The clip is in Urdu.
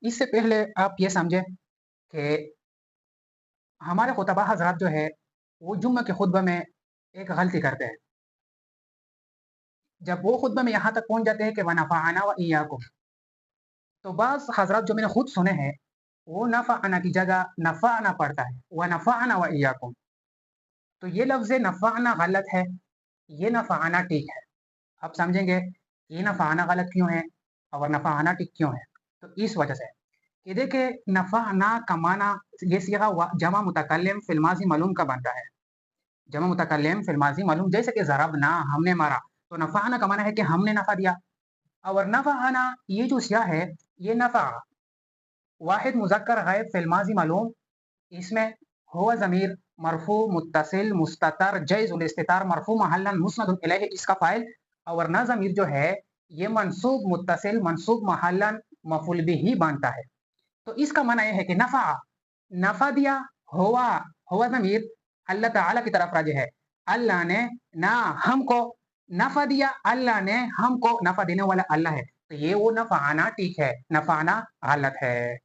اس سے پہلے آپ یہ سمجھیں کہ ہمارے خطبہ حضرات جو ہے وہ جمعہ کے خطبہ میں ایک غلطی کرتے ہیں. جب وہ خطبہ میں یہاں تک پہنچ جاتے ہیں کہ وَنَفَعَنَا وَإِيَّاكُمْ، تو بعض حضرات جو میں نے خود سنے ہیں وہ نفعنا کی جگہ نفعنا پڑھتا ہے، وَنَفَعَنَا وَإِيَّاكُمْ. تو یہ لفظ نفعنا غلط ہے، یہ نفعنا ٹھیک ہے. آپ سمجھیں گے یہ نفعنا غلط کیوں ہے اور نفعنا ٹھیک کیوں ہے؟ تو اس وجہ سے کہ دیکھیں نفعنا کا معنی یہ صیغہ جمع متکلم فی الماضی معلوم کا بنتا ہے. جمع متکلم فی الماضی معلوم، جیسے کہ ضربنا ہم نے مارا، تو نفعنا کا معنی ہے کہ ہم نے نفع دیا. اور نفعنا یہ جو سیاح ہے یہ نفع واحد مذکر غائب فی الماضی معلوم، اس میں ہوا ضمیر مرفوع متصل مستتر جائز الاستتار مرفوع محلا مسند الیہ اس کا فاعل، اور نہ ضمیر جو ہے یہ منصوب متصل منصوب محلا مفعول بھی بنتا ہے. تو اس کا معنی یہ ہے کہ نفع دیا، ہوا ضمیر اللہ تعالی کی طرف راجع ہے. اللہ نے نہ ہم کو نفع دیا، اللہ نے ہم کو نفع دینے والا اللہ ہے. تو یہ وہ نفعنا ٹھیک ہے، نفعنا غلط ہے.